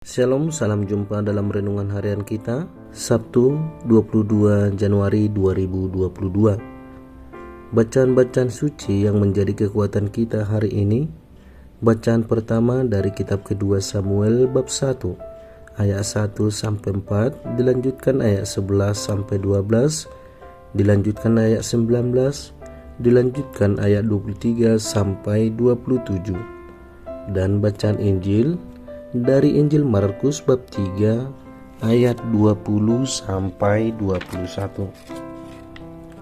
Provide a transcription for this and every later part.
Shalom, salam jumpa dalam renungan harian kita, Sabtu 22 Januari 2022. Bacaan-bacaan suci yang menjadi kekuatan kita hari ini. Bacaan pertama dari kitab kedua Samuel bab 1, ayat 1-4, dilanjutkan ayat 11-12, dilanjutkan ayat 19, dilanjutkan ayat 23-27. Dan bacaan Injil dari Injil Markus bab 3 ayat 20-21.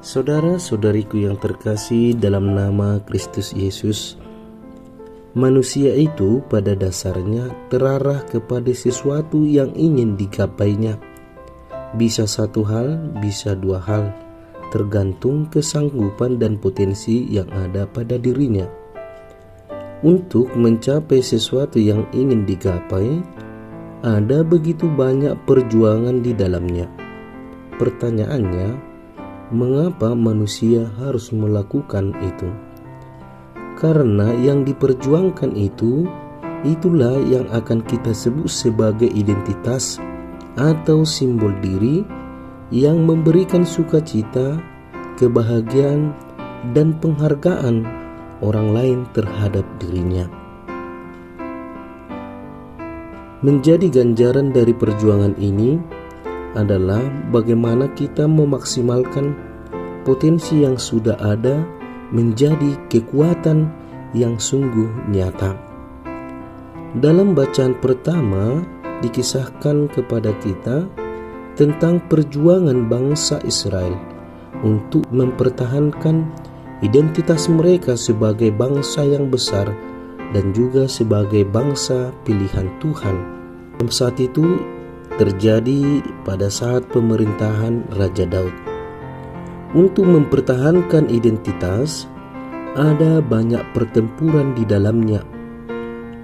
Saudara-saudariku yang terkasih dalam nama Kristus Yesus, manusia itu pada dasarnya terarah kepada sesuatu yang ingin digapainya. Bisa satu hal, bisa dua hal, tergantung kesanggupan dan potensi yang ada pada dirinya. Untuk mencapai sesuatu yang ingin digapai, ada begitu banyak perjuangan di dalamnya. Pertanyaannya, mengapa manusia harus melakukan itu? Karena yang diperjuangkan itulah yang akan kita sebut sebagai identitas atau simbol diri yang memberikan sukacita, kebahagiaan, dan penghargaan orang lain terhadap dirinya. Menjadi ganjaran dari perjuangan ini adalah bagaimana kita memaksimalkan potensi yang sudah ada menjadi kekuatan yang sungguh nyata. Dalam bacaan pertama dikisahkan kepada kita tentang perjuangan bangsa Israel untuk mempertahankan identitas mereka sebagai bangsa yang besar dan juga sebagai bangsa pilihan Tuhan. Saat itu terjadi pada saat pemerintahan Raja Daud. Untuk mempertahankan identitas, ada banyak pertempuran di dalamnya.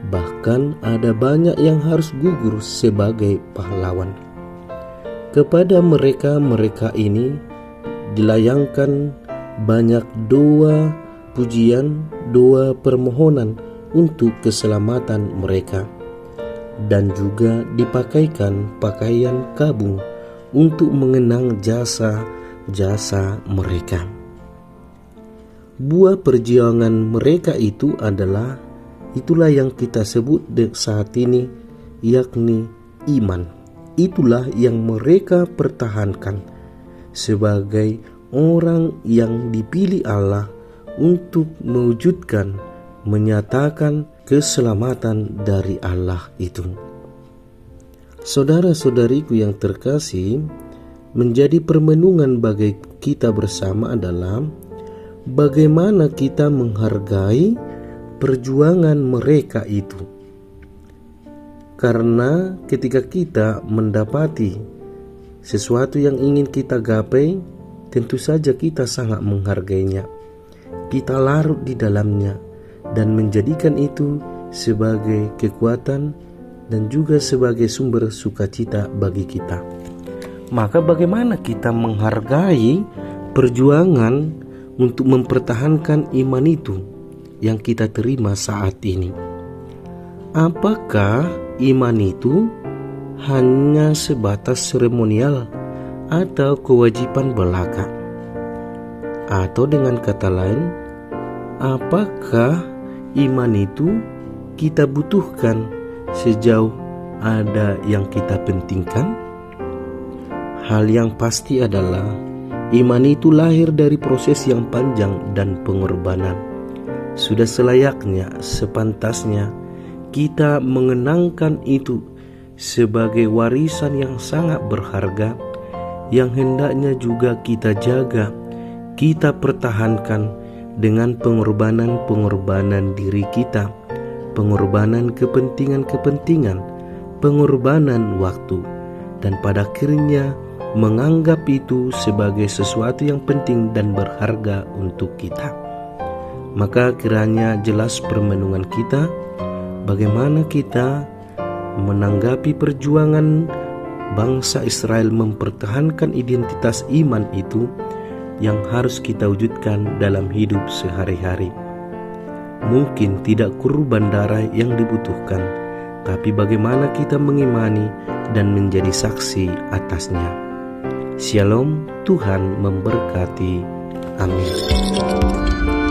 Bahkan ada banyak yang harus gugur sebagai pahlawan. Kepada mereka ini dilayangkan banyak doa pujian, doa permohonan untuk keselamatan mereka, dan juga dipakaikan pakaian kabung untuk mengenang jasa-jasa mereka. Buah perjuangan mereka itulah yang kita sebut saat ini, yakni iman. Itulah yang mereka pertahankan sebagai orang yang dipilih Allah untuk mewujudkan, menyatakan keselamatan dari Allah itu. Saudara-saudariku yang terkasih, menjadi permenungan bagi kita bersama adalah bagaimana kita menghargai perjuangan mereka itu. Karena ketika kita mendapati sesuatu yang ingin kita gapai, tentu saja kita sangat menghargainya. Kita larut di dalamnya dan menjadikan itu sebagai kekuatan dan juga sebagai sumber sukacita bagi kita. Maka bagaimana kita menghargai perjuangan untuk mempertahankan iman itu yang kita terima saat ini? Apakah iman itu hanya sebatas seremonial atau kewajiban belaka? Atau dengan kata lain, apakah iman itu kita butuhkan sejauh ada yang kita pentingkan? Hal yang pasti adalah iman itu lahir dari proses yang panjang dan pengorbanan. Sudah selayaknya, sepantasnya kita mengenangkan itu sebagai warisan yang sangat berharga, yang hendaknya juga kita jaga, kita pertahankan dengan pengorbanan diri kita, pengorbanan kepentingan, pengorbanan waktu, dan pada akhirnya menganggap itu sebagai sesuatu yang penting dan berharga untuk kita. Maka kiranya jelas permenungan kita, bagaimana kita menanggapi perjuangan bangsa Israel mempertahankan identitas iman itu yang harus kita wujudkan dalam hidup sehari-hari. Mungkin tidak kurban darah yang dibutuhkan, tapi bagaimana kita mengimani dan menjadi saksi atasnya. Shalom, Tuhan memberkati. Amin.